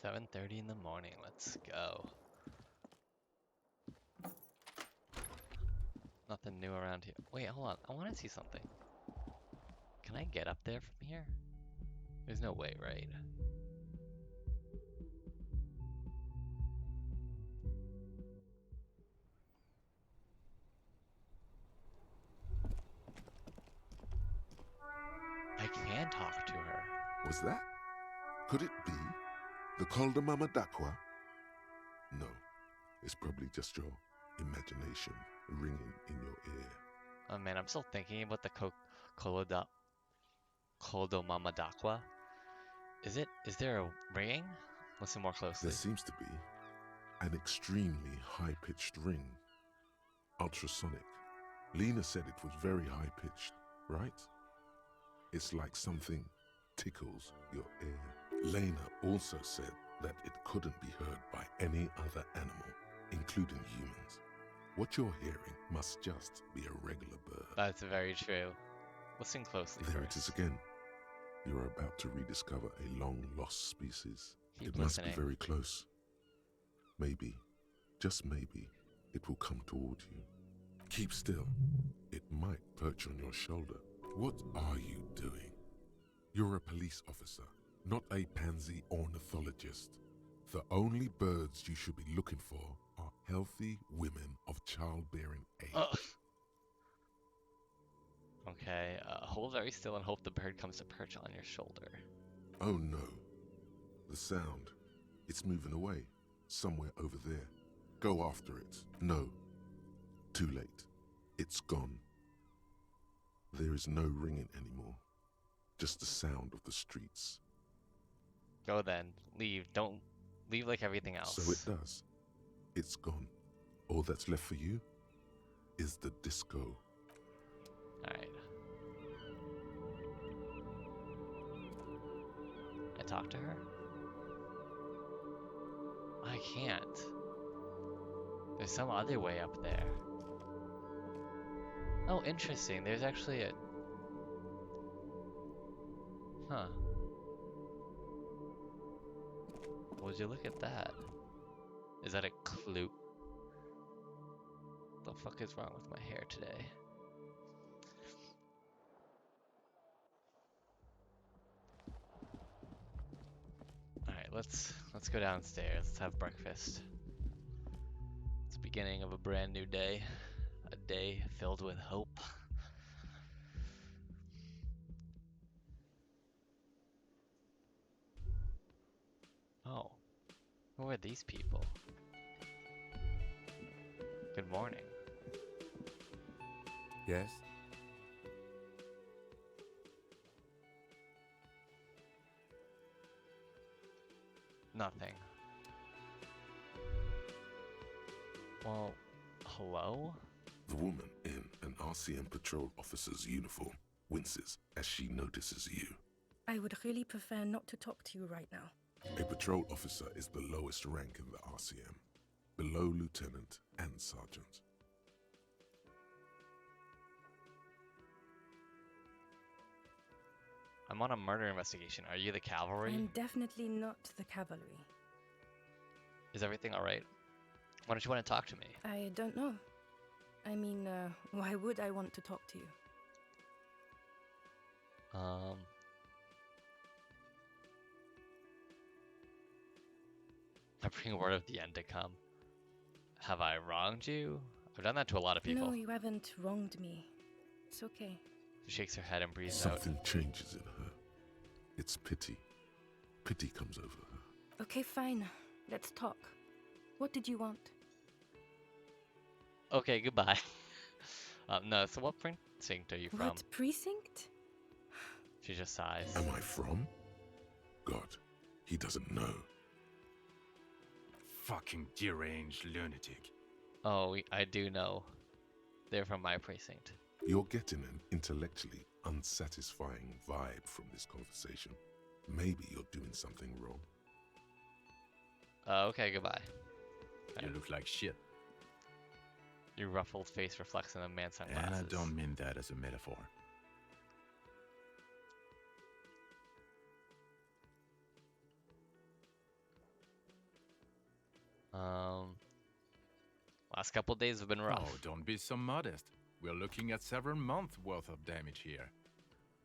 7:30 in the morning. Let's go. Nothing new around here. Wait, hold on. I want to see something. Can I get up there from here? There's no way, right? I can talk to her. Was that? Could it be the Calder Mama Dakwa? No, it's probably just your imagination ringing in your ear. Oh man, I'm still thinking about the Koloda Kodomama Dakwa. Is there a ringing? Listen more closely. There seems to be an extremely high-pitched ring. Ultrasonic. Lena said it was very high-pitched, right? It's like something tickles your ear. Lena also said that it couldn't be heard by any other animal, including humans. What you're hearing must just be a regular bird. That's very true. Listen closely There first. it is again. You're about to rediscover a long-lost species. Keep It must listening. be very close. Maybe, just maybe, it will come toward you. Keep still. It might perch on your shoulder. What are you doing? You're a police officer, not a pansy ornithologist. The only birds you should be looking for are healthy women of childbearing age. Okay, hold very still and hope the bird comes to perch on your shoulder. Oh no. The sound. It's moving away. Somewhere over there. Go after it. No. Too late. It's gone. There is no ringing anymore. Just the sound of the streets. Go then. Leave. Don't leave like everything else. So it does. It's gone. All that's left for you is the disco. Alright. I talk to her? I can't. There's some other way up there. Oh, interesting. There's actually a... Huh. Would you look at that? Is that a clue? What the fuck is wrong with my hair today? Alright, let's go downstairs. Let's have breakfast. It's the beginning of a brand new day. A day filled with hope. Oh. Who are these people? Good morning. Yes? Nothing. Well, hello? The woman in an RCM patrol officer's uniform winces as she notices you. I would really prefer not to talk to you right now. A patrol officer is the lowest rank in the RCM, below lieutenant and sergeant. I'm on a murder investigation. Are you the cavalry? I'm definitely not the cavalry. Is everything alright? Why don't you want to talk to me? I don't know. I mean, why would I want to talk to you? I bring word of the end to come. Have I wronged you? I've done that to a lot of people. No, you haven't wronged me. It's okay. She shakes her head and breathes out. Something changes in her. It's pity. Pity comes over her. Okay, fine. Let's talk. What did you want? Okay, goodbye. No, so what precinct are you from? What precinct? She just sighs. Am I from? God, he doesn't know. Fucking deranged lunatic. Oh, I do know. They're from my precinct. You're getting an intellectually unsatisfying vibe from this conversation. Maybe you're doing something wrong. Okay, goodbye. You look like shit. Your ruffled face reflects in the man's sunglasses. And I don't mean that as a metaphor. Last couple days have been rough. Oh, don't be so modest. We're looking at several months worth of damage here.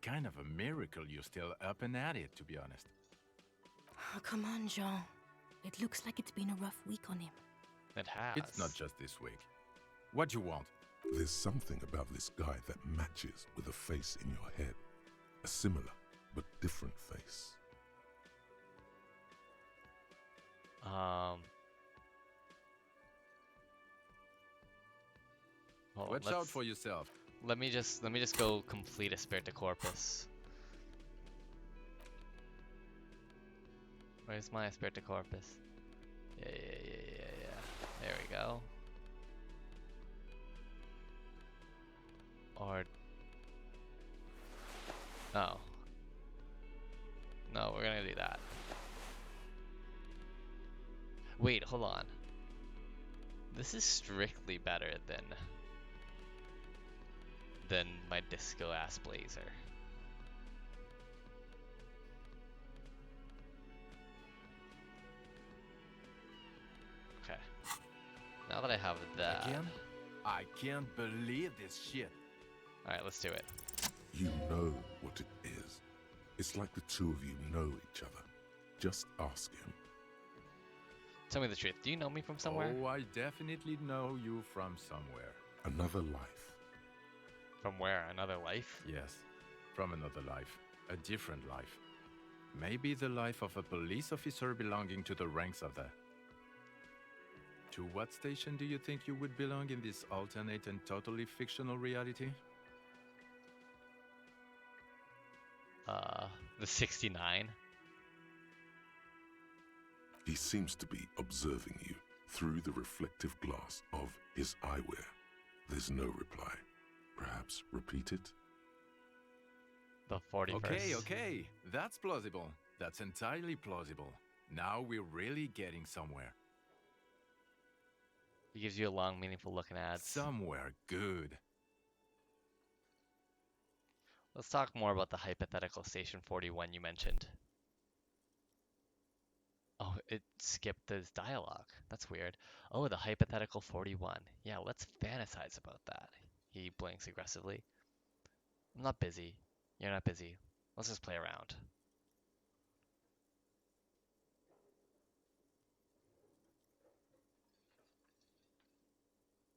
Kind of a miracle you're still up and at it, to be honest. Oh, come on, Jean. It looks like it's been a rough week on him. It has. It's not just this week. What you want? There's something about this guy that matches with a face in your head. A similar but different face. Hold on, Watch out for yourself. let me just go complete a Spirit de Corpus. Where's my Spirit de Corpus? Yeah. There we go. Or oh. No, we're gonna do that. Wait, hold on. This is strictly better than my disco ass blazer. Okay. Now that I have that. Again? I can't believe this shit. Alright, let's do it. You know what it is. It's like the two of you know each other. Just ask him. Tell me the truth. Do you know me from somewhere? Oh, I definitely know you from somewhere. Another life. From where? Another life? Yes, from another life. A different life. Maybe the life of a police officer belonging to the ranks of the... To what station do you think you would belong in this alternate and totally fictional reality? The 69. He seems to be observing you through the reflective glass of his eyewear. There's no reply. Perhaps repeat it? The 41st. Okay. That's plausible. That's entirely plausible. Now we're really getting somewhere. He gives you a long, meaningful look and ads. Somewhere good. Let's talk more about the hypothetical Station 41 you mentioned. Oh, it skipped this dialogue. That's weird. Oh, the hypothetical 41. Yeah, let's fantasize about that. He blinks aggressively. I'm not busy. You're not busy. Let's just play around.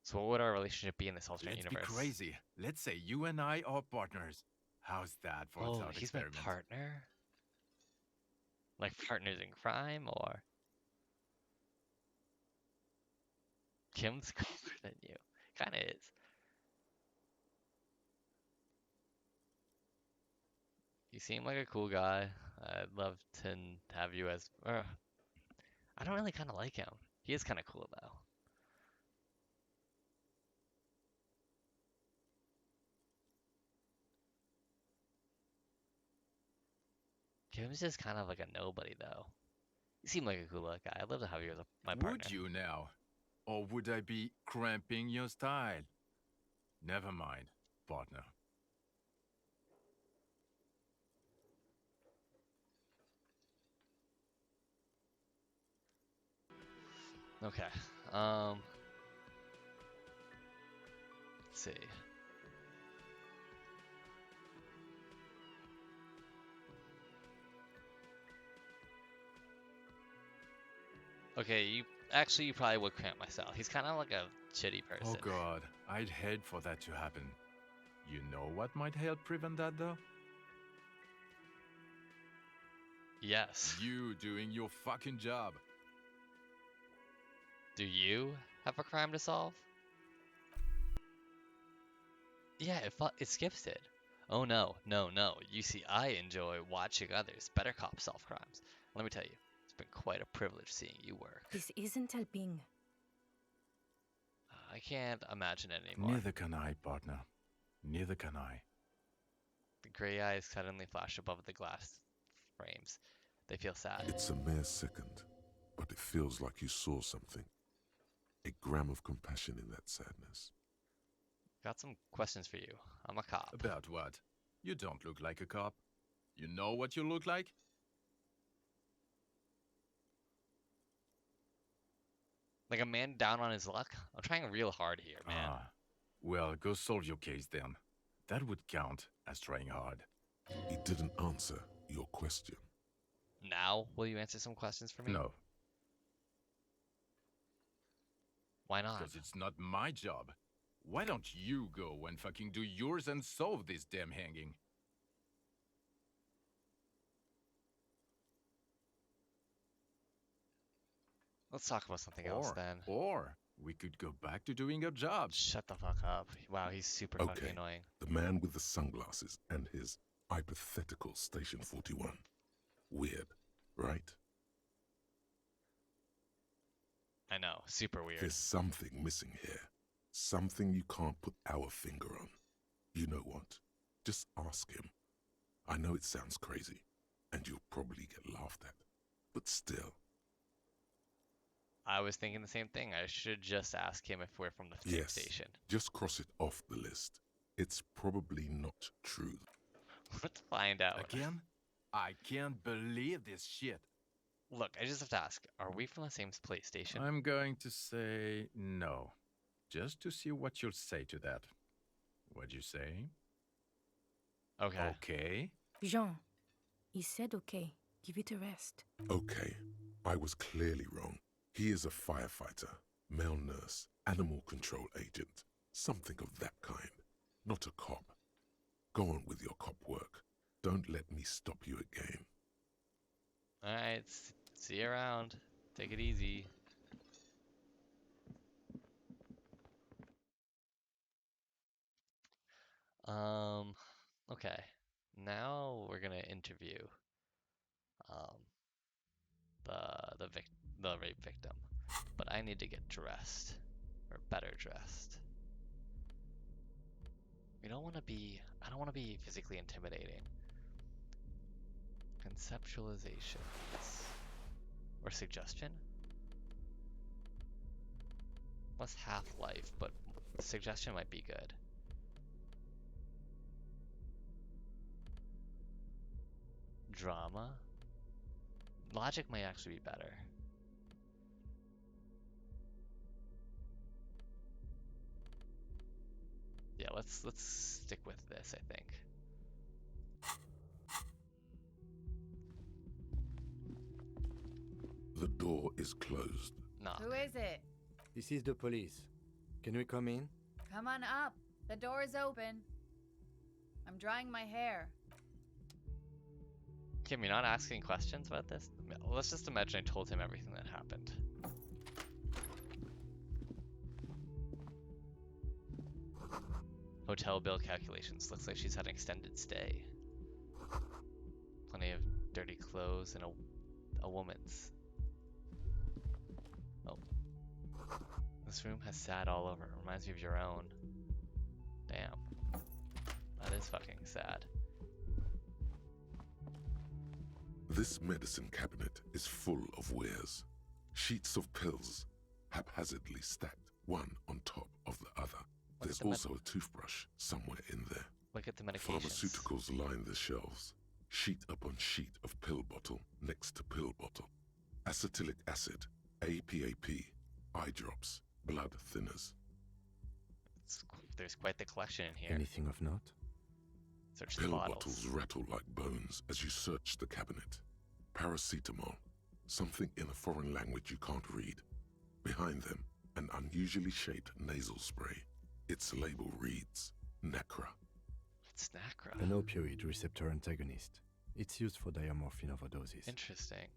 So what would our relationship be in this alternate Let's universe? be crazy. Let's say you and I are partners. How's that for a Oh, thought he's my experiment? partner? Like partners in crime, or? Kim's cooler than you. Kinda is. You seem like a cool guy. I'd love to have you as... I don't really kind of like him. He is kind of cool, though. Kim's just kind of like a nobody, though. You seem like a cool guy. I'd love to have you as my partner. Would you now? Or would I be cramping your style? Never mind, partner. Okay. Let's see. Okay, you probably would cramp my style. He's kind of like a shitty person. Oh god, I'd hate for that to happen. You know what might help prevent that though? Yes. You doing your fucking job. Do you have a crime to solve? Yeah, it skips it. Oh no. You see, I enjoy watching others better cops solve crimes. Let me tell you, it's been quite a privilege seeing you work. This isn't helping. I can't imagine it anymore. Neither can I, partner. Neither can I. The gray eyes suddenly flash above the glass frames. They feel sad. It's a mere second, but it feels like you saw something. A gram of compassion in that sadness. Got some questions for you. I'm a cop. About what? You don't look like a cop. You know what you look like? Like a man down on his luck? I'm trying real hard here, man. Ah, well, go solve your case then. That would count as trying hard. He didn't answer your question. Now, will you answer some questions for me? No, Why not? because it's not my job. Why don't you go and fucking do yours and solve this damn hanging? Let's talk about something else then. Or we could go back to doing our jobs. Shut the fuck up. Wow, he's super fucking Okay, annoying. the man with the sunglasses and his hypothetical Station 41. Weird, right? I know, super weird. There's something missing here. Something you can't put our finger on. You know what? Just ask him. I know it sounds crazy, and you'll probably get laughed at. But still, I was thinking the same thing. I should just ask him if we're from the same yes, station. just cross it off the list. It's probably not true. Let's find out. Again? I can't believe this shit. Look, I just have to ask, are we from the same place station? I'm going to say no. Just to see what you'll say to that. What'd you say? Okay. Okay. Jean, he said okay. Give it a rest. Okay, I was clearly wrong. He is a firefighter, male nurse, animal control agent, something of that kind. Not a cop. Go on with your cop work. Don't let me stop you again. Alright, see you around. Take it easy. Okay. Now we're gonna interview um the rape victim. But I need to get dressed. Or better dressed. I don't wanna be physically intimidating. Conceptualizations. Or suggestion? Less half-life, but suggestion might be good. Drama? Logic might actually be better. Yeah, let's stick with this, I think. The door is closed. Knock. Who is it? This is the police. Can we come in? Come on up. The door is open. I'm drying my hair. Kim, you're not asking questions about this? Let's just imagine I told him everything that happened. Hotel bill calculations. Looks like she's had an extended stay. Plenty of dirty clothes and a woman's. Oh. This room has sad all over. Reminds me of your own. Damn. That is fucking sad. This medicine cabinet is full of wares. Sheets of pills, haphazardly stacked one on top of the other. There's also a toothbrush somewhere in there. Look at the medications. Pharmaceuticals line the shelves. Sheet upon sheet of pill bottle next to pill bottle. Acetylic acid, APAP, eye drops, blood thinners. There's quite the collection in here. Anything of note? Search the Pill bottles. bottles rattle like bones as you search the cabinet. Paracetamol, something in a foreign language you can't read. Behind them, an unusually shaped nasal spray. Its label reads, Nacra. It's Nacra. An opioid receptor antagonist. It's used for diamorphine overdoses. Interesting.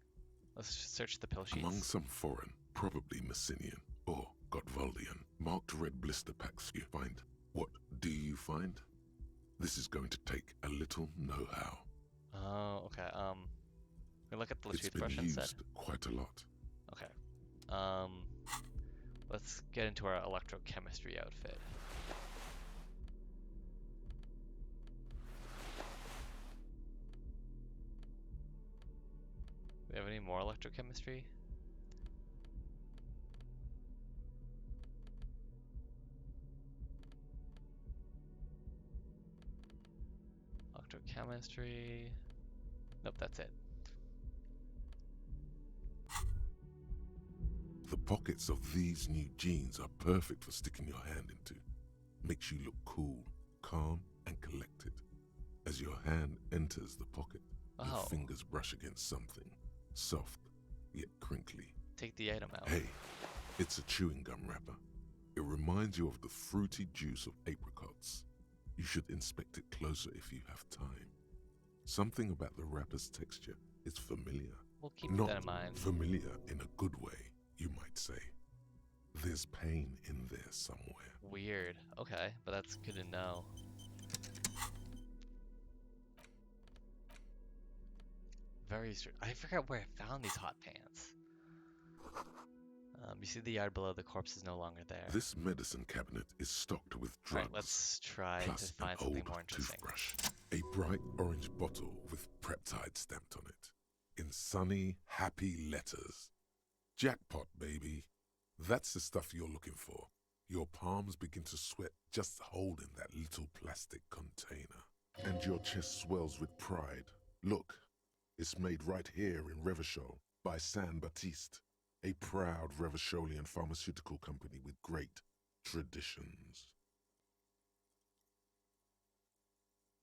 Let's just search the pill sheets. Among some foreign, probably Messinian or Gottwaldian, marked red blister packs you find. What do you find? This is going to take a little know-how. Oh, okay. We look at the It's been toothbrush used instead. quite a lot. Okay. Let's get into our electrochemistry outfit. Do we have any more electrochemistry? Electrochemistry. Nope, that's it. The pockets of these new jeans are perfect for sticking your hand into. Makes you look cool, calm, and collected. As your hand enters the pocket, your Oh, fingers brush against something soft yet crinkly. take the item out. Hey, it's a chewing gum wrapper. It reminds you of the fruity juice of apricots. You should inspect it closer if you have time. Something about the wrapper's texture is familiar. We'll keep Not that in mind. familiar in a good way, you might say. There's pain in there somewhere. Weird. Okay, but that's good to know. Very strange. I forgot where I found these hot pants. You see the yard below, the corpse is no longer there. This medicine cabinet is stocked with drugs. Alright, let's try plus to find an something old more interesting. toothbrush. A bright orange bottle with Preptide stamped on it. In sunny, happy letters. Jackpot, baby. That's the stuff you're looking for. Your palms begin to sweat just holding that little plastic container. And your chest swells with pride. Look, it's made right here in Revachol by San Baptiste, a proud Revacholian pharmaceutical company with great traditions.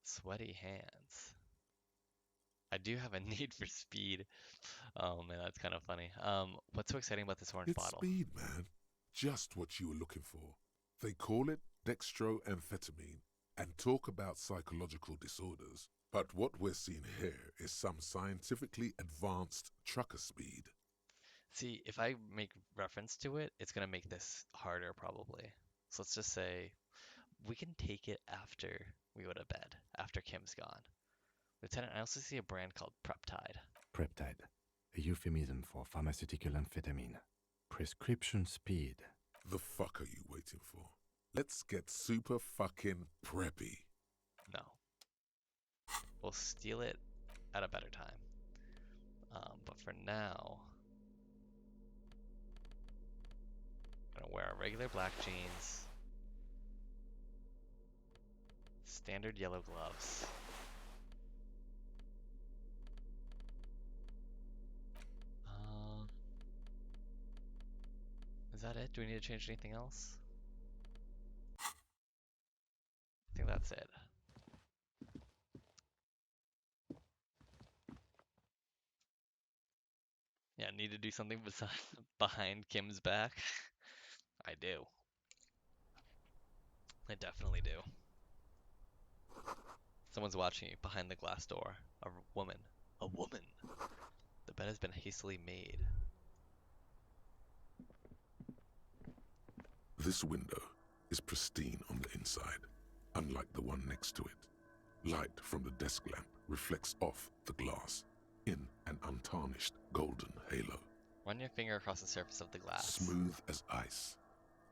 Sweaty hands. I do have a need for speed. Oh man, that's kind of funny. What's so exciting about this orange It's bottle? speed, man. Just what you were looking for. They call it dextroamphetamine and talk about psychological disorders. But what we're seeing here is some scientifically advanced trucker speed. See, if I make reference to it, it's gonna make this harder probably. So let's just say we can take it after we go to bed, after Kim's gone. Lieutenant, I also see a brand called Preptide. Preptide, a euphemism for pharmaceutical amphetamine. Prescription speed. The fuck are you waiting for? Let's get super fucking preppy. No. We'll steal it at a better time. But for now, I'm gonna wear our regular black jeans, standard yellow gloves. Is that it? Do we need to change anything else? I think that's it. Yeah, need to do something besides behind Kim's back? I do. I definitely do. Someone's watching you behind the glass door. A woman. A woman! The bed has been hastily made. This window is pristine on the inside, unlike the one next to it. Light from the desk lamp reflects off the glass in an untarnished golden halo. Run your finger across the surface of the glass. Smooth as ice.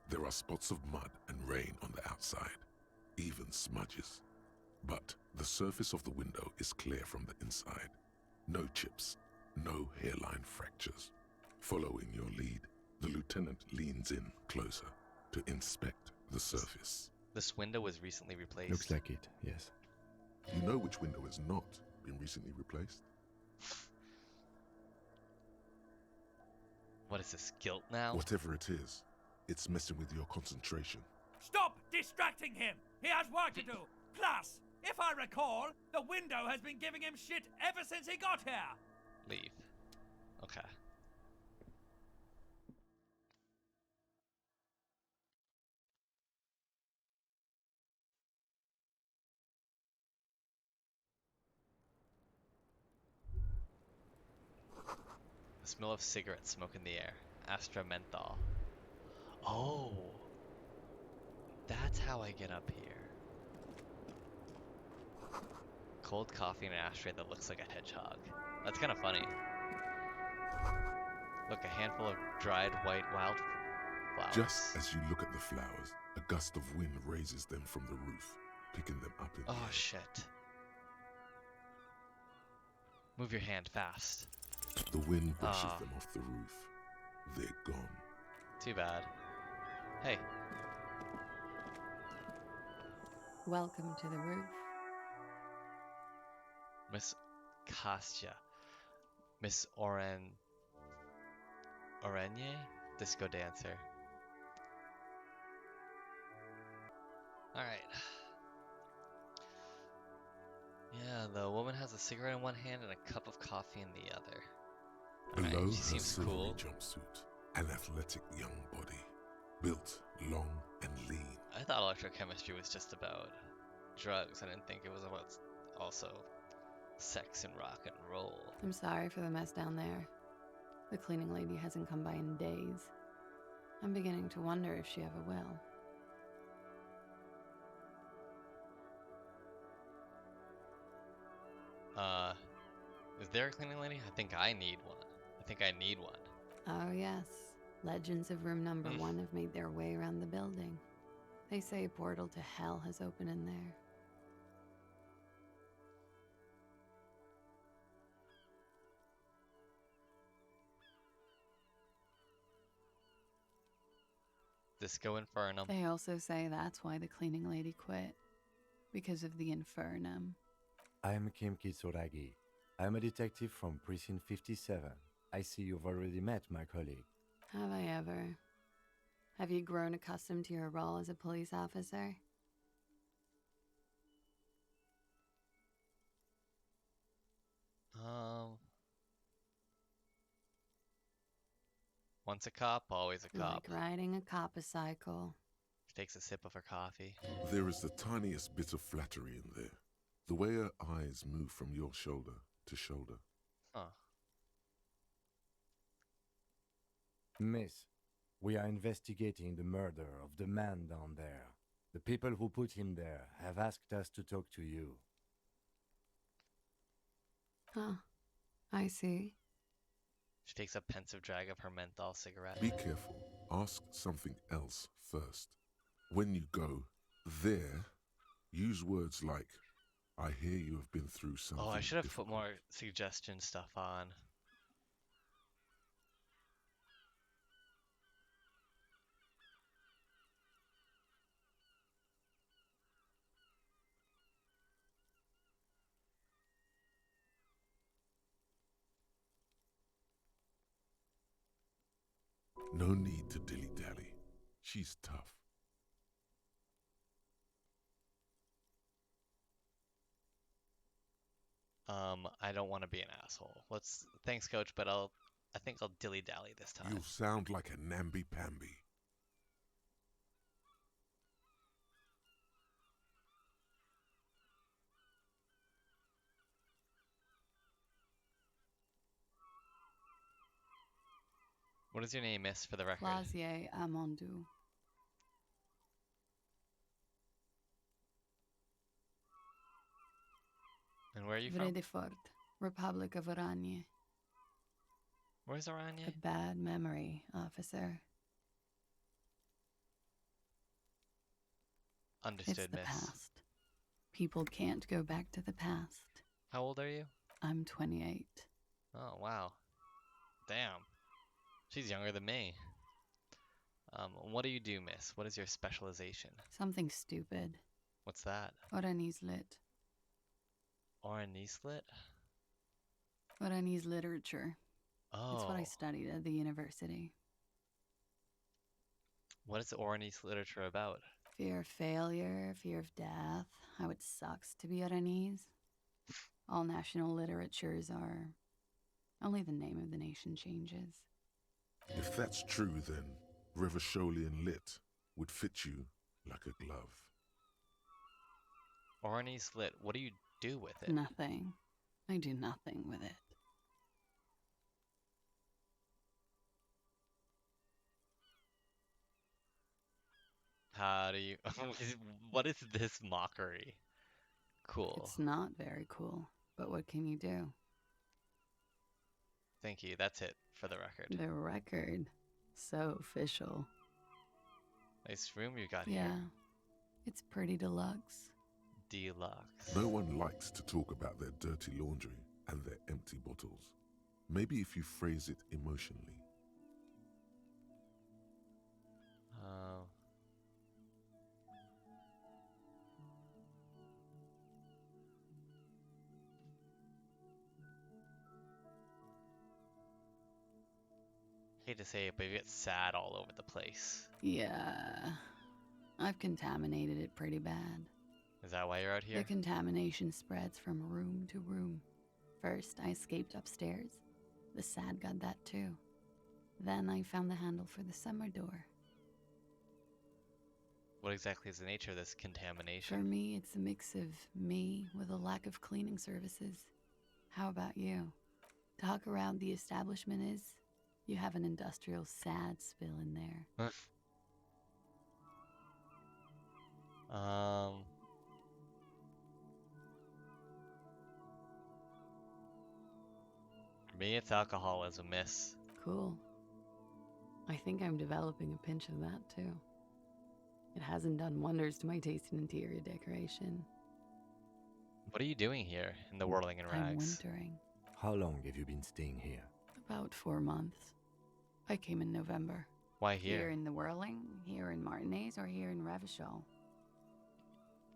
There are spots of mud and rain on the outside, even smudges. But the surface of the window is clear from the inside. No chips, no hairline fractures. Following your lead, the lieutenant leans in closer to inspect the surface. This window was recently replaced. Looks like it, yes. You know which window has not been recently replaced? What is this, guilt now? Whatever it is, it's messing with your concentration. Stop distracting him! He has work to do! Plus, if I recall, the window has been giving him shit ever since he got here! Leave. Okay. The smell of cigarette smoke in the air. Astra menthol. Oh! That's how I get up here. Cold coffee in an ashtray that looks like a hedgehog. That's kind of funny. Look, a handful of dried white wildflowers. Just as you look at the flowers, a gust of wind raises them from the roof, picking them up in the Oh air. shit. Move your hand fast. The wind brushes Ah. them off the roof. They're gone. Too bad. Hey, Welcome to the roof. Miss Kastya. Miss Orenier? Disco dancer. Alright. Yeah, the woman has a cigarette in one hand and a cup of coffee in the other. Alright, Below she her seems silvery cool. jumpsuit, an athletic young body, built, long, and lean. I thought electrochemistry was just about drugs. I didn't think it was about also sex and rock and roll. I'm sorry for the mess down there. The cleaning lady hasn't come by in days. I'm beginning to wonder if she ever will. Is there a cleaning lady? I think I need one. I think I need one. Oh, yes. Legends of room number Mm. 1 have made their way around the building. They say a portal to hell has opened in there. Disco Infernum. They also say that's why the cleaning lady quit. Because of the infernum. I am Kim Kitsuragi. I am a detective from Precinct 57. I see you've already met my colleague. Have I ever? Have you grown accustomed to your role as a police officer? Once a cop, always a cop. Like riding a copacycle. She takes a sip of her coffee. There is the tiniest bit of flattery in there. The way her eyes move from your shoulder to shoulder. Huh. Miss, we are investigating the murder of the man down there. The people who put him there have asked us to talk to you. Huh. I see. She takes a pensive drag of her menthol cigarette. Be careful. Ask something else first. When you go there, use words like, I hear you have been through something Oh, I should have put difficult." more suggestion stuff on. No need to dilly-dally. She's tough. I don't want to be an asshole. Thanks, coach, but I think I'll dilly-dally this time. You'll sound like a namby-pamby. What is your name, miss, for the record? Clausier Amondou. And where are you Vrai from? de Fort, Republic of Oranje. Where's Oranje? A bad memory, officer. Understood, It's the miss. past. People can't go back to the past. How old are you? I'm 28. Oh, wow. Damn. She's younger than me. What do you do, miss? What is your specialization? Something stupid. What's that? Oranese lit. Oranese lit? Oranese literature. Oh. It's what I studied at the university. What is Oranese literature about? Fear of failure, fear of death, how it sucks to be Oranese. All national literatures are. Only the name of the nation changes. If that's true, then Revacholian lit would fit you like a glove. Oranese lit, what do you do with it? Nothing. I do nothing with it. How do you... What is this mockery? Cool. It's not very cool, but what can you do? Thank you. That's it for the record. The record. So official. Nice room you got Yeah. here. It's pretty deluxe. Deluxe. No one likes to talk about their dirty laundry and their empty bottles. Maybe if you phrase it emotionally. Oh. Hey, hate to say it, but you get sad all over the place. Yeah. I've contaminated it pretty bad. Is that why you're out The here? contamination spreads from room to room. First, I escaped upstairs. The sad got that too. Then I found the handle for the summer door. What exactly is the nature of this For contamination? me, it's a mix of me with a lack of cleaning services. How about you? Talk around the establishment is, you have an industrial sad spill in there. Um, for me, it's alcoholism, miss. Cool. I think I'm developing a pinch of that too. It hasn't done wonders to my taste in interior decoration. What are you doing here in the whirling in I'm rags? wintering. How long have you been staying here? About 4 months. I came in November. Why Here here? in the Whirling, here in Martinez, or here in Revachol?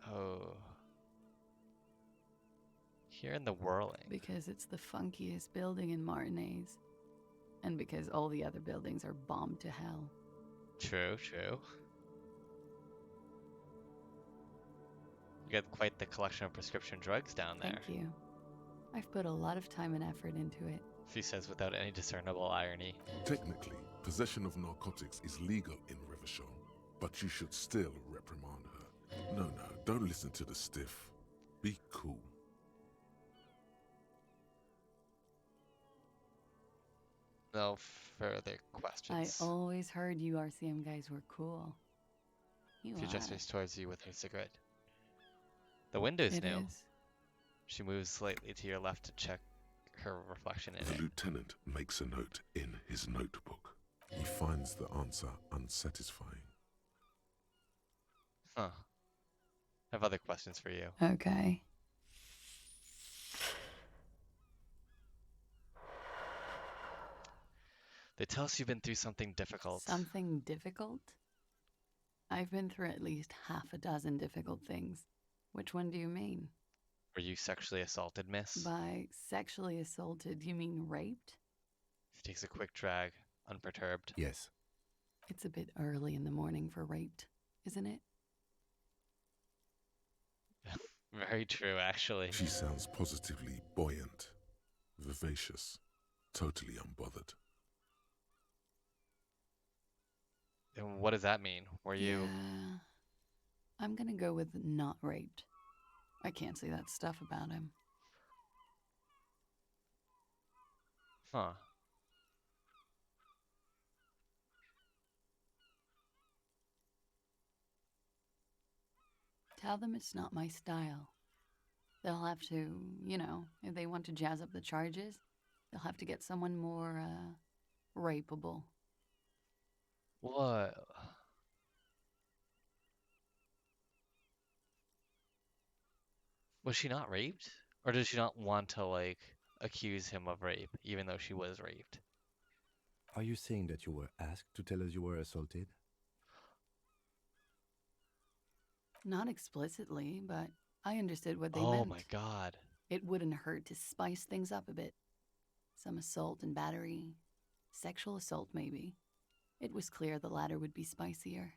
Oh. Here in the whirling. Because it's the funkiest building in Martinez. And because all the other buildings are bombed to hell. True, true. You got quite the collection of prescription drugs down there. Thank you. I've put a lot of time and effort into it. She says without any discernible irony. Technically, possession of narcotics is legal in Revachol, but you should still reprimand her. No, don't listen to the stiff. Be cool. No further I questions. always heard you RCM guys were cool. You She are. gestures towards you with her cigarette. The window's It new. is. She moves slightly to your left to check her reflection in The it. lieutenant makes a note in his notebook. He finds the answer unsatisfying. Huh. I have other questions for you. Okay. They tell us you've been through something difficult. Something difficult? I've been through at least half a dozen difficult things. Which one do you mean? Were you sexually assaulted, miss? By sexually assaulted, you mean raped? She takes a quick drag, unperturbed. Yes. It's a bit early in the morning for raped, isn't it? Very true, actually. She sounds positively buoyant, vivacious, totally unbothered. And what does that mean? Were you... Yeah. I'm gonna go with not raped. I can't say that stuff about him. Huh. Tell them it's not my style. They'll have to, if they want to jazz up the charges, they'll have to get someone more, rapeable. What? Was she not raped? Or did she not want to, like, accuse him of rape, even though she was raped? Are you saying that you were asked to tell us you were assaulted? Not explicitly, but I understood what they Oh meant. my god. It wouldn't hurt to spice things up a bit. Some assault and battery. Sexual assault, maybe. It was clear the latter would be spicier.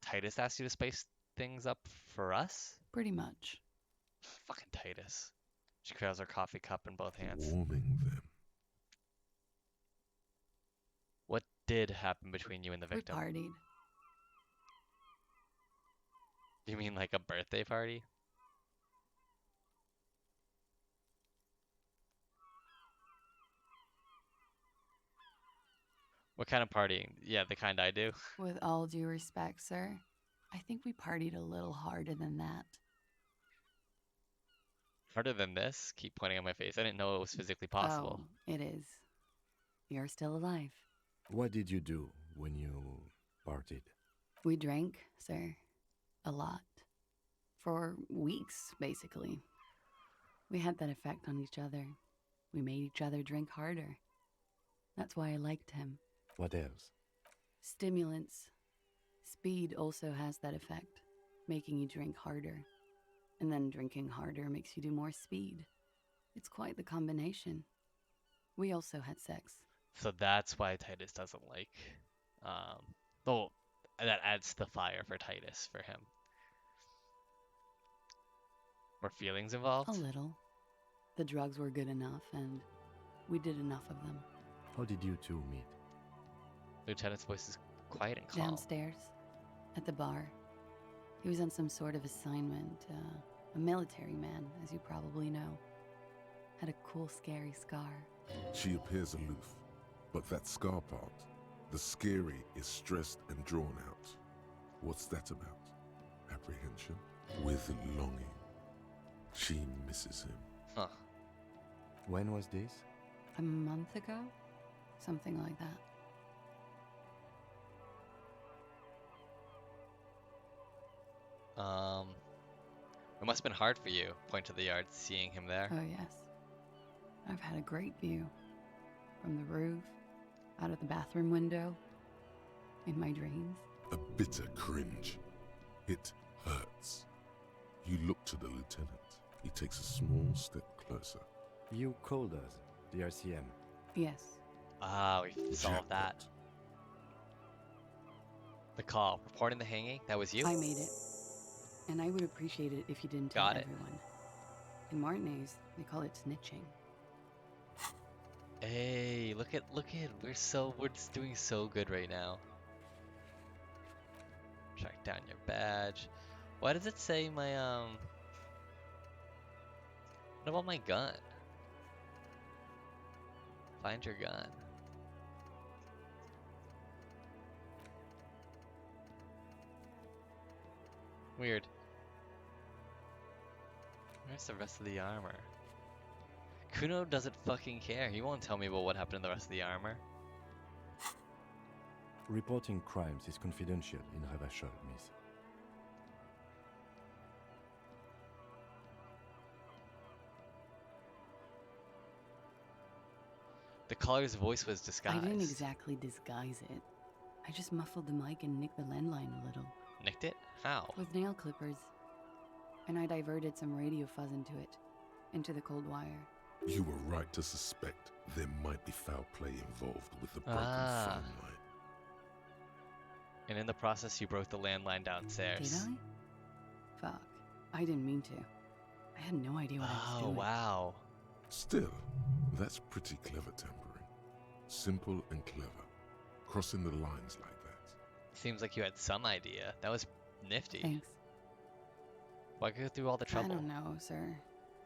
Titus asked you to spice things up for us? Pretty much. Fucking Titus. She cradles her coffee cup in both hands. Warming them. What did happen between you and the We victim? partied. Do you mean like a birthday party? What kind of partying? Yeah, the kind I do. With all due respect, sir, I think we partied a little harder than that. Harder than this? Keep pointing at my face. I didn't know it was physically possible. Oh, it is. You're still alive. What did you do when you partied? We drank, sir. A lot. For weeks, basically. We had that effect on each other. We made each other drink harder. That's why I liked him. What else? Stimulants. Speed also has that effect. making you drink harder. And then drinking harder makes you do more speed. It's quite the combination. We also had sex. So that's why Titus doesn't like. Um, though that adds the fire for Titus for him. More feelings A involved? little. The drugs were good enough, and we did enough of them. How did you two meet? Lieutenant's voice is quiet and calm. Downstairs, at the bar. He was on some sort of assignment. A military man, as you probably know. Had a cool, scary scar. She appears aloof, but that scar part, the scary, is stressed and drawn out. What's that about? Apprehension? With longing. She misses him. Huh. When was this? A month ago? Something like that. It must have been hard for you, point to the yard, seeing him there. Oh, yes. I've had a great view. From the roof, out of the bathroom window, in my dreams. A bitter cringe. It hurts. You look to the lieutenant. He takes a small step closer. You called us, the RCM. Yes. Ah, we solved that. Jackpot. The call, reporting the hanging, that was you? I made it. And I would appreciate it if you didn't tell Got it. everyone. In Martinez, they call it snitching. Hey, look at, we're just doing so good right now. Track down your badge. Why does it say my, what about my gun? Find your gun. Weird. Where's the rest of the armor? Kuno doesn't fucking care. He won't tell me about what happened in the rest of the armor. Reporting crimes is confidential in Ravachol, miss. The caller's voice was disguised. I didn't exactly disguise it. I just muffled the mic and nicked the landline a little. Nicked it? How? With nail clippers. And I diverted some radio fuzz into it. Into the cold wire. You were right to suspect there might be foul play involved with the broken Ah. phone line. And in the process, you broke the landline downstairs. Did I? Fuck. I didn't mean to. I had no idea what I was Oh, doing. wow. Still, that's pretty clever tampering. Simple and clever. Crossing the lines like that. Seems like you had some idea. That was nifty. Thanks. Why go through all the trouble? I don't know, sir.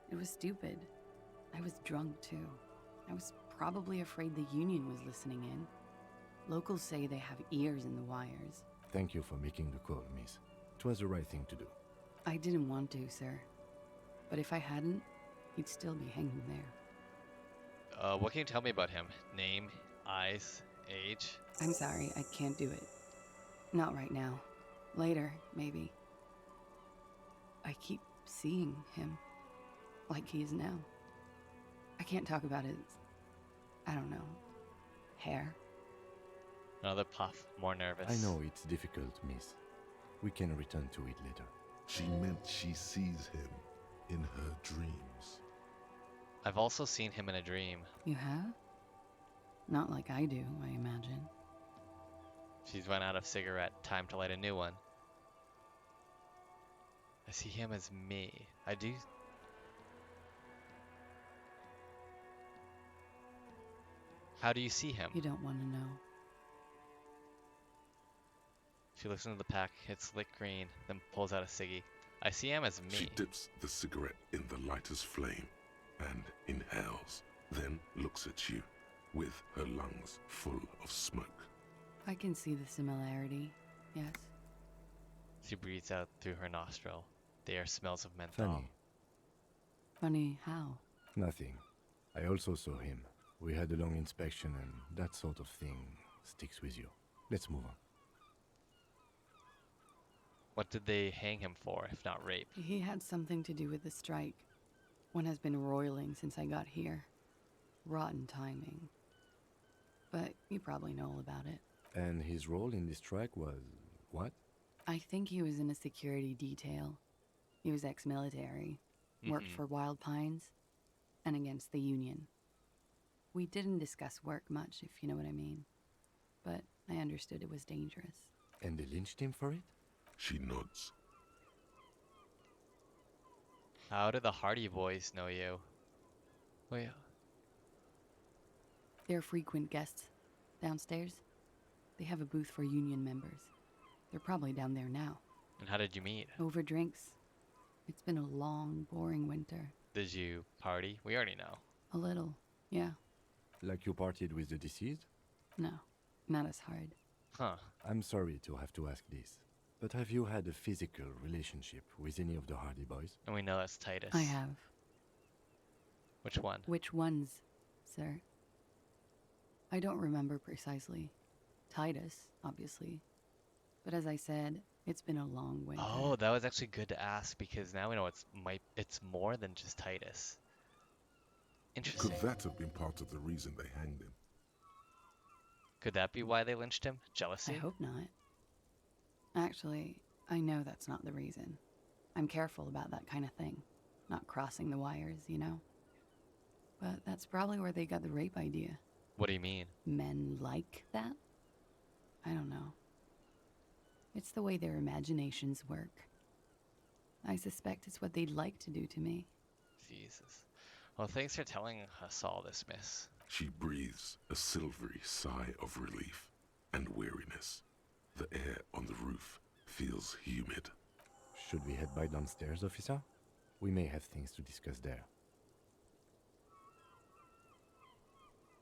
It was stupid. I was drunk, too. I was probably afraid the union was listening in. Locals say they have ears in the wires. Thank you for making the call, miss. It was the right thing to do. I didn't want to, sir. But if I hadn't, he'd still be hanging there. What can you tell me about him? Name, eyes, age? I'm sorry, I can't do it. Not right now. Later, maybe. I keep seeing him. Like he is now. I can't talk about his... I don't know. Hair. Another puff, more nervous. I know it's difficult, miss. We can return to it later. She meant she sees him in her dreams. I've also seen him in a dream. You have? Not like I do, I imagine. She's run out of cigarette. Time to light a new one. I see him as me. I do... How do you see him? You don't want to know. She looks into the pack, hits lit green, then pulls out a ciggy. I see him as me. She dips the cigarette in the lighter's flame and inhales, then looks at you with her lungs full of smoke. I can see the similarity, yes. She breathes out through her nostril. The air smells of menthol. Funny. Funny how? Nothing. I also saw him. We had a long inspection and that sort of thing sticks with you. Let's move on. What did they hang him for, if not rape? He had something to do with the strike. One has been roiling since I got here. Rotten timing. But you probably know all about it. And his role in this strike was what? I think he was in a security detail. He was ex-military, worked Mhm. for Wild Pines, and against the Union. We didn't discuss work much, if you know what I mean. But I understood it was dangerous. And they lynched him for it? She nods. How do the Hardy Boys know you? Wait, They're frequent guests downstairs. They have a booth for Union members. They're probably down there now. and how did you meet? Over drinks. It's been a long, boring winter. Did you party? We already know. A little, yeah. Like you partied with the deceased? No, not as hard. Huh. I'm sorry to have to ask this, but have you had a physical relationship with any of the Hardy Boys? And we know that's Titus. I have. Which one? Which ones, sir? I don't remember precisely. Titus, obviously. But as I said, it's been a long winter. Oh, that was actually good to ask because now we know it's more than just Titus. Interesting. Could that have been part of the reason they hanged him? Could that be why they lynched him? I Jealousy? hope not. Actually, I know that's not the reason. I'm careful about that kind of thing. Not crossing the wires, you know? But that's probably where they got the rape idea. What do you mean? Men like that? I don't know. It's the way their imaginations work. I suspect it's what they'd like to do to me. Jesus. Well, thanks for telling us all this, miss. She breathes a silvery sigh of relief and weariness. The air on the roof feels humid. Should we head by downstairs, officer? We may have things to discuss there.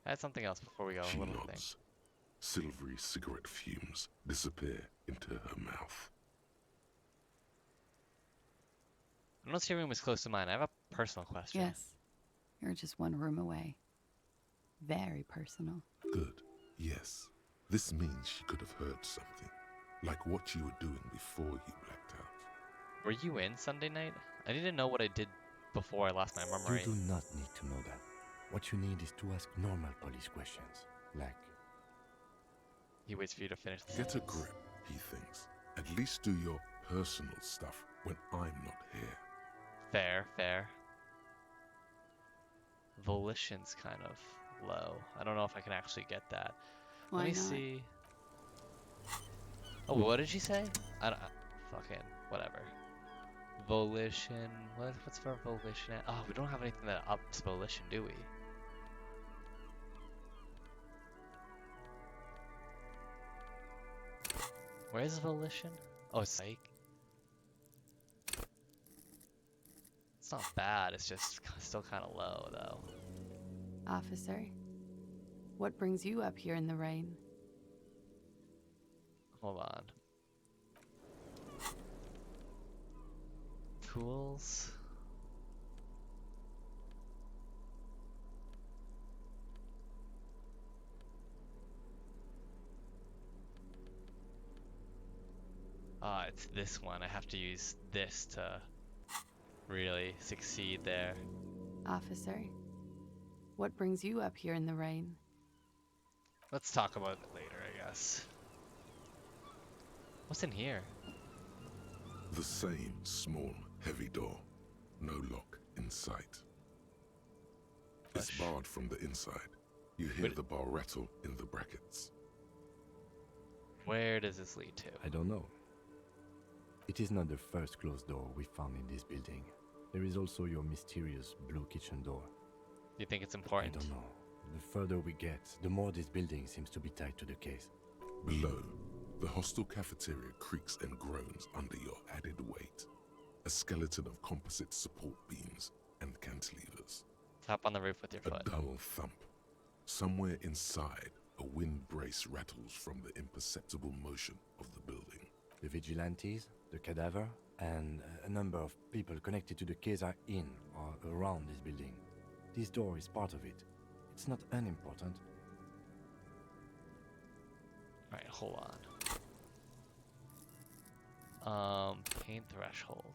I had something else before we go. She A little thing. nods. Silvery cigarette fumes disappear into her mouth. I noticed your room is close to mine. I have a personal question. Yes. You're just one room away. Very personal. Good. Yes. This means she could have heard something. Like what you were doing before you blacked out. Were you in Sunday night? I need to know what I did before I lost my memory. You do not need to know that. What you need is to ask normal police questions. Like, He waits for you to finish the Get a sentence. grip, he thinks. At least do your personal stuff when I'm not here. Fair, fair. Volition's kind of low. I don't know if I can actually get that. Why Let me not? see. Oh, what did she say? I don't. Fucking whatever. Volition. What's for volition? Oh, we don't have anything that ups volition, do we? Where's volition? Oh, psych. It's not bad. It's just still kind of low, though. Officer, what brings you up here in the rain? Hold on. Tools. Ah, it's this one. I have to use this to really succeed there. Officer, what brings you up here in the rain? Let's talk about it later, I guess. What's in here? The same small, heavy door. No lock in sight. It's Flush. barred from the inside. You hear Wait. the bar rattle in the brackets. Where does this lead to? I don't know. It is not the first closed door we found in this building. There is also your mysterious blue kitchen door. Do you think it's I important? don't know. The further we get, the more this building seems to be tied to the case. Below, the hostel cafeteria creaks and groans under your added weight. A skeleton of composite support beams and cantilevers. Tap on the roof with your A foot. dull thump. Somewhere inside, a wind brace rattles from the imperceptible motion of the building. The vigilantes, the cadaver, and a number of people connected to the case are in or around this building. This door is part of it. It's not unimportant. Alright, hold on. Pain threshold.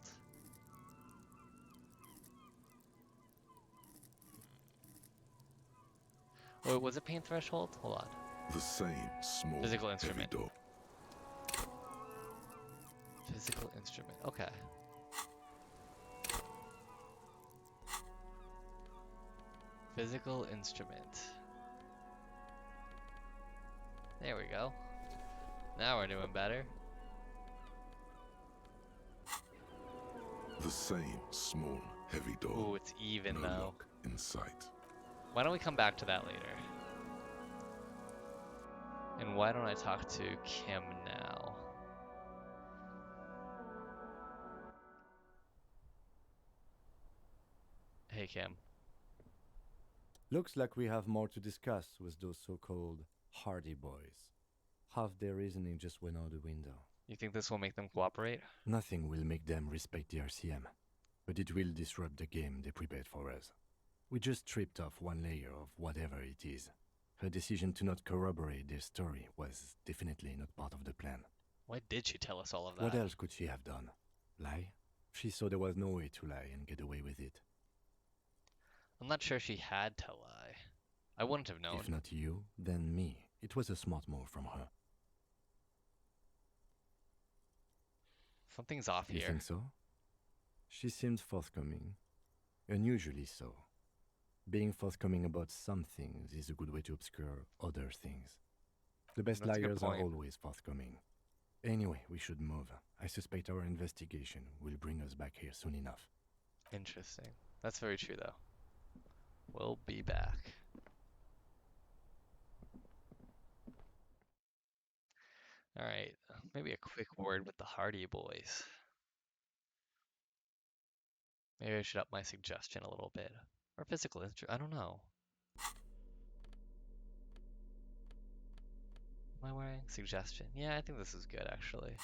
Wait, was it pain threshold? Hold on. The same small, Physical heavy instrument. door. Physical instrument. Okay. Physical instrument. There we go. Now we're doing better. The same small, heavy door. Ooh, it's even No though. lock in sight. Why don't we come back to that later? And why don't I talk to Kim now? Hey, Kim. Looks like we have more to discuss with those so-called Hardy Boys. Half their reasoning just went out the window. You think this will make them cooperate? Nothing will make them respect the RCM, but it will disrupt the game they prepared for us. We just stripped off one layer of whatever it is. Her decision to not corroborate their story was definitely not part of the plan. Why did she tell us all of that? What else could she have done? Lie? She saw there was no way to lie and get away with it. I'm not sure she had to lie. I wouldn't have known. If not you, then me. It was a smart move from her. Something's off You here. think so? She seemed forthcoming. Unusually so. Being forthcoming about some things is a good way to obscure other things. The best That's a good liars are point. always forthcoming. Anyway, we should move. I suspect our investigation will bring us back here soon enough. Interesting. That's very true, though. We'll be back. Alright, maybe a quick word with the Hardy Boys. Maybe I should up my suggestion a little bit. Or physical instrument, I don't know. Am I wearing suggestion? Yeah, I think this is good, actually.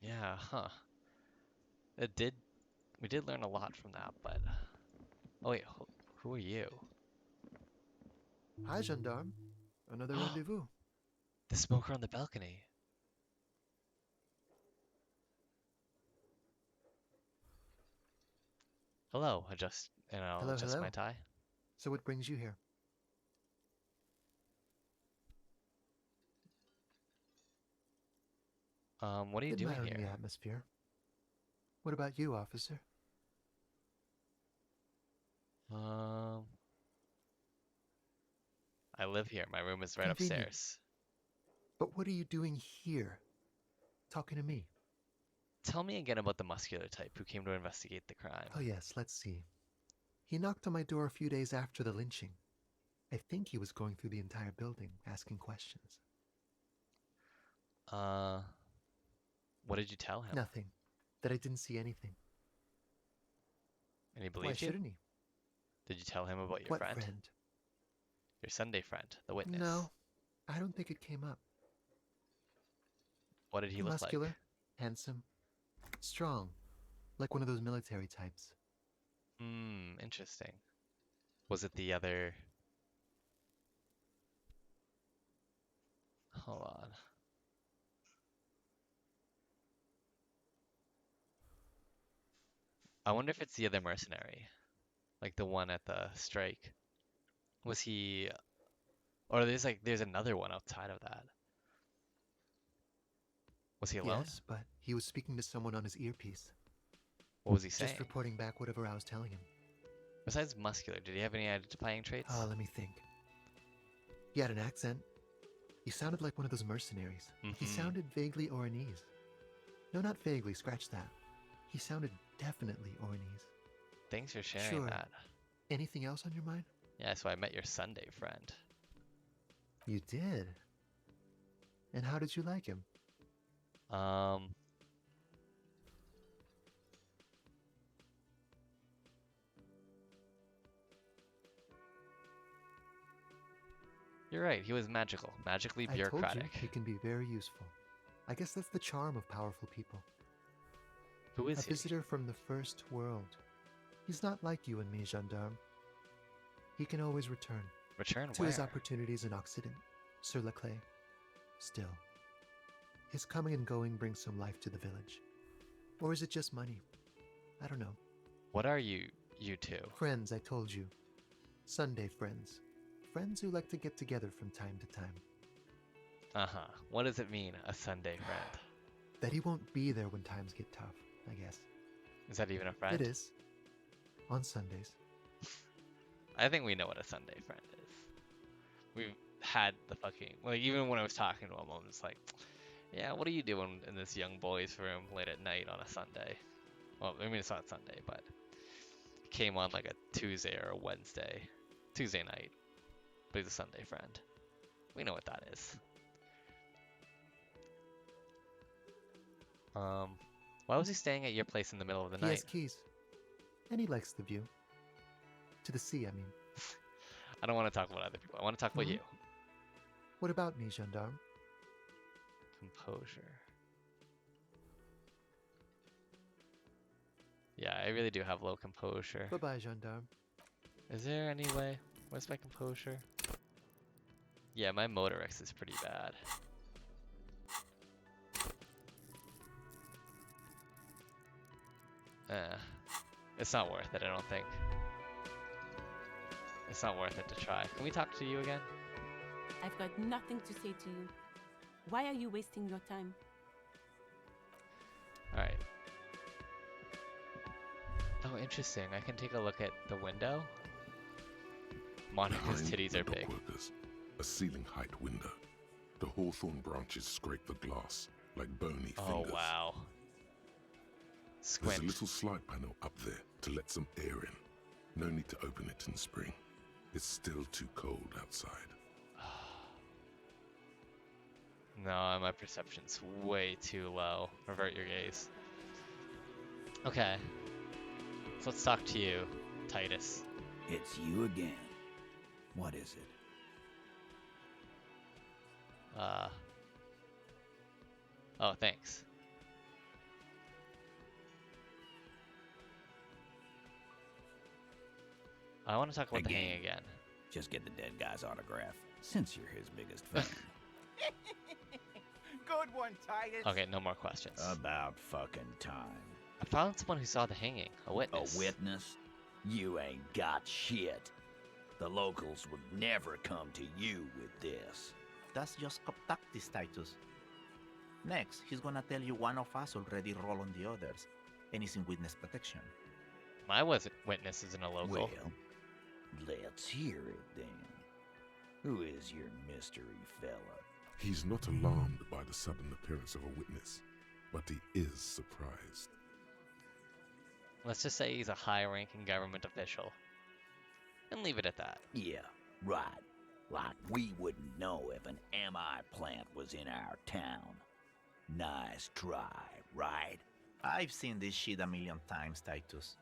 Yeah, huh. We did learn a lot from that, but... Oh wait, who are you? Hi, gendarme. Another rendezvous. The smoker on the balcony. Hello, Hello, adjust hello. my tie. So what brings you here? What are you doing Admiring here? the atmosphere. What about you, officer? I live here. My room is right Convenient. upstairs. But what are you doing here? Talking to me. Tell me again about the muscular type who came to investigate the crime. Oh yes, let's see. He knocked on my door a few days after the lynching. I think he was going through the entire building, asking questions. What did you tell him? Nothing. That I didn't see anything. And he Why believed you? shouldn't he? Did you tell him about your What friend? friend? Your Sunday friend, the witness. No, I don't think it came up. What did he look Muscular, like? handsome, strong, like one of those military types. Interesting. Was it the other... Hold on. I wonder if it's the other mercenary. Like the one at the strike. Was he... Or there's another one outside of that. Was he alone? Yes, but he was speaking to someone on his earpiece. What was he saying? Just reporting back whatever I was telling him. Besides muscular, did he have any identifying traits? Let me think. He had an accent. He sounded like one of those mercenaries. He sounded vaguely Oranese. No, not vaguely, scratch that. He sounded definitely Oranese. Thanks for sharing Sure. that. Anything else on your mind? Yeah, so I met your Sunday friend. You did? And how did you like him? You're right, he was magical. Magically I told bureaucratic. you, he can be very useful. I guess that's the charm of powerful people. Who is A he? visitor from the first world. He's not like you and me, gendarme. He can always return. Return To where? his opportunities in Occident, sur la clé. Still, his coming and going brings some life to the village. Or is it just money? I don't know. What are you two? Friends, I told you. Sunday friends. Friends who like to get together from time to time. Uh-huh. What does it mean, a Sunday friend? That he won't be there when times get tough, I guess. Is that even a friend? It is. On Sundays. I think we know what a Sunday friend is. We've had the fucking... Like, even when I was talking to him, I'm just like, yeah, what are you doing in this young boy's room late at night on a Sunday? Well, I mean, it's not Sunday, but it came on like a Tuesday or a Wednesday. Tuesday night. But he's a Sunday friend. We know what that is. Why was he staying at your place in the middle of the He night? has keys. And he likes the view. To the sea, I mean. I don't want to talk about other people. I want to talk about you. What about me, gendarme? Composure. Yeah, I really do have low composure. Bye-bye, gendarme. Is there any way? Where's my composure? Yeah, my motor X is pretty bad. It's not worth it, I don't think. It's not worth it to try. Can we talk to you again? I've got nothing to say to you. Why are you wasting your time? Alright. Oh, interesting. I can take a look at the window. Monica's Behind titties the are big. dockworkers, a ceiling height window. The hawthorn branches scrape the glass like bony Oh, fingers. wow. There's Squint. a little slide panel up there to let some air in. No need to open it in spring. It's still too cold outside. No, my perception's way too low. Revert your gaze. Okay. So let's talk to you, Titus. It's you again. What is it? Oh, thanks. I want to talk about the Again. hanging again. Just get the dead guy's autograph, since you're his biggest fan. Good one, Titus. Okay, no more questions. About fucking time. I found someone who saw the hanging. A witness. A witness? You ain't got shit. The locals would never come to you with this. That's just tactics, Titus. Next, he's gonna tell you one of us already rolled on the others, and he's in witness protection. My witness isn't a local. Well, let's hear it then. Who is your mystery fella? He's not alarmed by the sudden appearance of a witness, but he is surprised. Let's just say he's a high-ranking government official. And leave it at that. Yeah, right. Like we wouldn't know if an MI plant was in our town. Nice try, right? I've seen this shit a million times, Titus.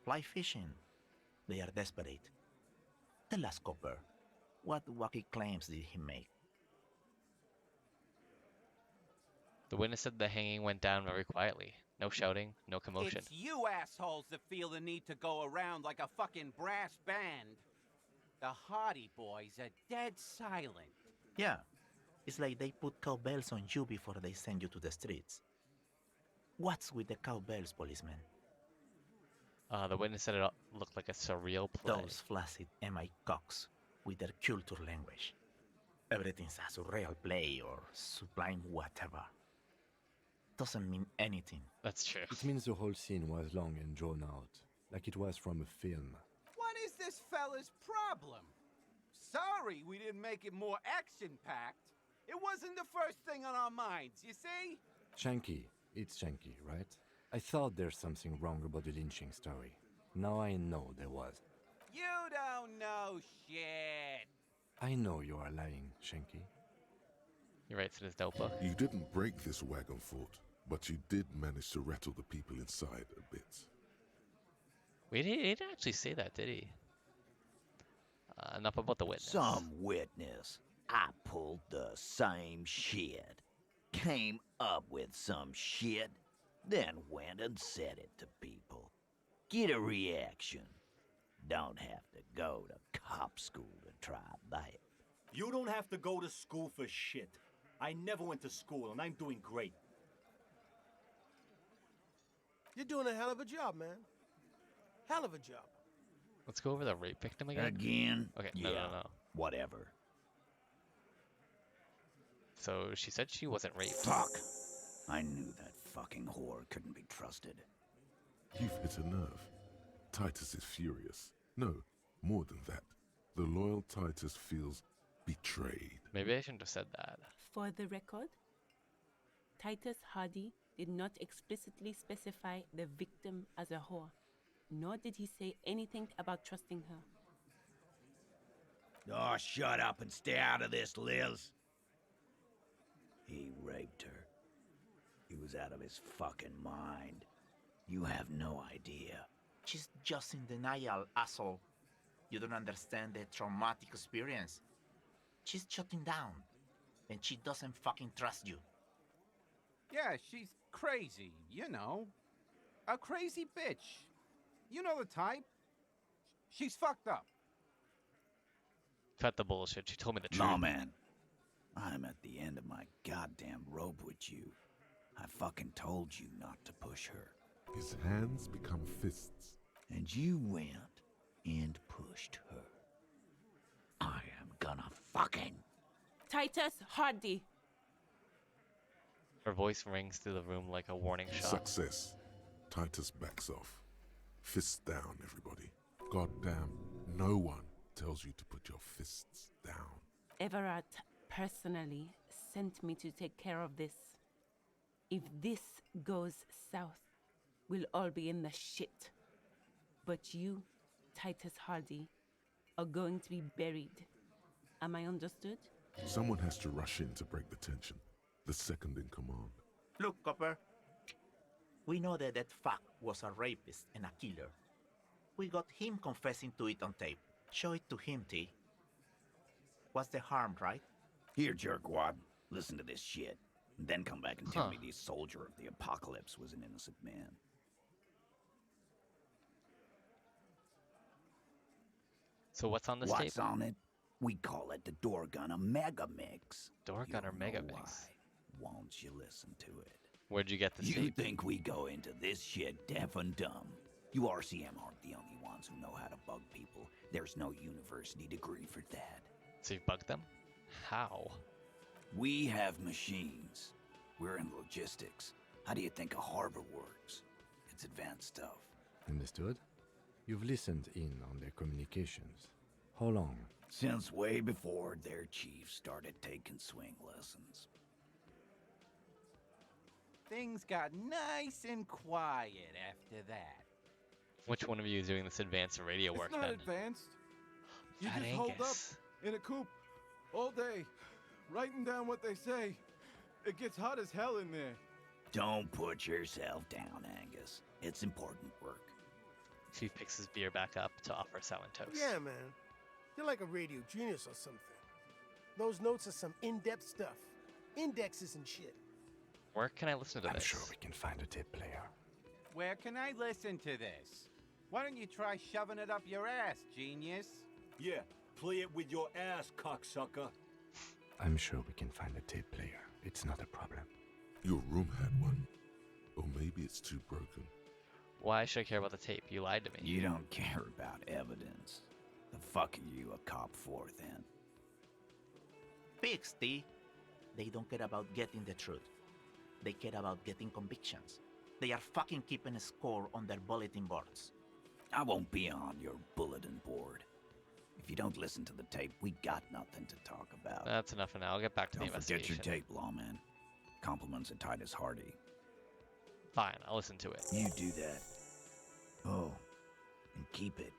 Fly fishing. They are desperate. Tell us, Copper, what wacky claims did he make? The witness said the hanging went down very quietly. No shouting, no commotion. It's you assholes that feel the need to go around like a fucking brass band. The Hardy Boys are dead silent. Yeah, it's like they put cowbells on you before they send you to the streets. What's with the cowbells, policeman? The witness said it looked like a surreal play. Those flaccid MI cocks with their culture language. Everything's a surreal play or sublime whatever. Doesn't mean anything. That's true. It means the whole scene was long and drawn out, like it was from a film. What is this fella's problem? Sorry we didn't make it more action-packed. It wasn't the first thing on our minds, you see? Shanky. It's Shanky, right? I thought there's something wrong about the lynching story. Now I know there was. You don't know shit. I know you are lying, Shanky. He writes in his notebook. You didn't break this wagon fort, but you did manage to rattle the people inside a bit. He didn't actually say that, did he? Enough about the witness. Some witness. I pulled the same shit. Came up with some shit, then went and said it to people. Get a reaction. Don't have to go to cop school to try that. You don't have to go to school for shit. I never went to school, and I'm doing great. You're doing a hell of a job, man. Hell of a job. Let's go over the rape victim again. Again? Okay, Yeah, no. whatever. So she said she wasn't raped. Fuck! I knew that fucking whore couldn't be trusted. You've hit a nerve. Titus is furious. No, more than that. The loyal Titus feels betrayed. Maybe I shouldn't have said that. For the record, Titus Hardy did not explicitly specify the victim as a whore, nor did he say anything about trusting her. Oh, shut up and stay out of this, Liz. He raped her. He was out of his fucking mind. You have no idea. She's just in denial, asshole. You don't understand the traumatic experience. She's shutting down, and she doesn't fucking trust you. Yeah, she's crazy, you know. A crazy bitch. You know the type. She's fucked up. Cut the bullshit. She told me the truth. Nah, man. I'm at the end of my goddamn rope with you. I fucking told you not to push her. His hands become fists. And you went and pushed her. I am gonna fucking... Titus Hardy! Her voice rings through the room like a warning shot. Success. Titus backs off. Fists down, everybody. Goddamn, no one tells you to put your fists down. Everard personally sent me to take care of this. If this goes south, we'll all be in the shit. But you, Titus Hardy, are going to be buried. Am I understood? Someone has to rush in to break the tension. The second in command. Look, Copper. We know that fuck was a rapist and a killer. We got him confessing to it on tape. Show it to him, T. What's the harm, right? Here, jerkwad. Listen to this shit. And then come back and tell me the soldier of the apocalypse was an innocent man. So what's on this tape? What's on it? We call it the Door Gunner Mega Mix. Door Gunner Mega Mix. Won't you listen to it? Where'd you get this You tape? think we go into this shit deaf and dumb? You RCM aren't the only ones who know how to bug people. There's no university degree for that. So you've bugged them? How? We have machines. We're in logistics. How do you think a harbor works? It's advanced stuff. Understood? You've listened in on their communications. How long? Since way before their chief started taking swing lessons. Things got nice and quiet after that. Which one of you is doing this advanced radio work It's not then? advanced. You Fat just hold up Angus. in a coop all day, writing down what they say. It gets hot as hell in there. Don't put yourself down, Angus. It's important work. Chief picks his beer back up to offer sour toast. Yeah, man. You're like a radio genius or something. Those notes are some in-depth stuff. Indexes and shit. Where can I listen to I'm this? sure we can find a tape player. Where can I listen to this? Why don't you try shoving it up your ass, genius? Yeah, play it with your ass, cocksucker. I'm sure we can find a tape player. It's not a problem. Your room had one. Or maybe it's too broken. Why should I care about the tape? You lied to me. You don't care about evidence. The fuck are you a cop for, then? Pigs, T. They don't care about getting the truth. They care about getting convictions. They are fucking keeping a score on their bulletin boards. I won't be on your bulletin board. If you don't listen to the tape, we got nothing to talk about. That's enough for now. I'll get back to the Don't forget investigation. your tape, lawman. Compliments of Titus Hardy. Fine, I'll listen to it. You do that. Oh, and keep it.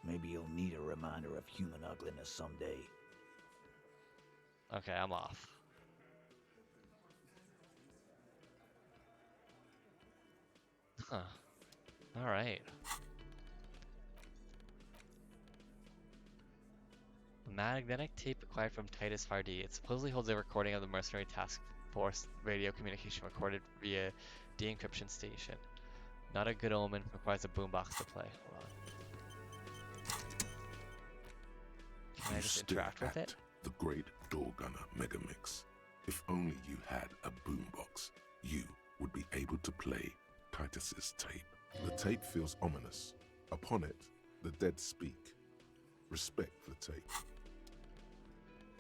Maybe you'll need a reminder of human ugliness someday. Okay, I'm off. Huh. Alright. A magnetic tape acquired from Titus Hardy. It supposedly holds a recording of the mercenary task force radio communication recorded via de-encryption station. Not a good omen. Requires a boombox to play. Hold on. Can I just Still interact with it? The great Door Gunner Megamix. If only you had a boombox, you would be able to play Titus's tape. The tape feels ominous. Upon it, the dead speak. Respect the tape.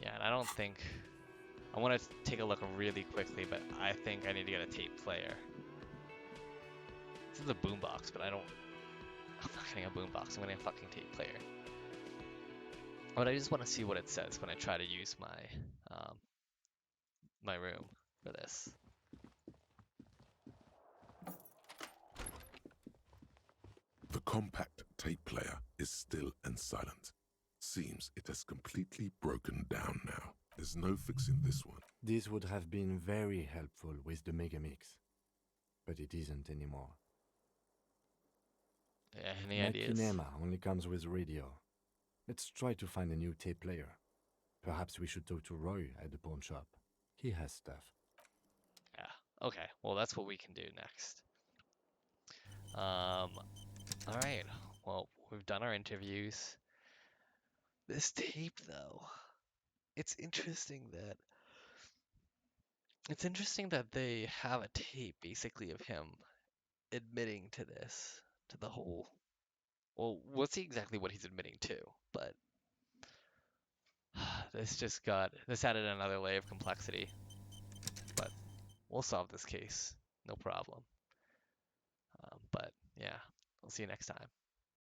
Yeah, and I don't think... I want to take a look really quickly, but I think I need to get a tape player. This is a boombox, but I'm not getting a boombox. I'm getting a fucking tape player. But I just want to see what it says when I try to use my room for this. The compact tape player is still and silent. Seems it has completely broken down now. There's no fixing this one. This would have been very helpful with the Megamix, but it isn't anymore. Yeah, any ideas? Machinima only comes with radio. Let's try to find a new tape player. Perhaps we should talk to Roy at the pawn shop. He has stuff. Yeah, okay. Well, that's what we can do next. All right. Well, we've done our interviews. This tape, though, it's interesting that they have a tape basically of him admitting to this, to the whole. Well, we'll see exactly what he's admitting to, but this added another layer of complexity. But we'll solve this case, no problem. But yeah, we'll see you next time.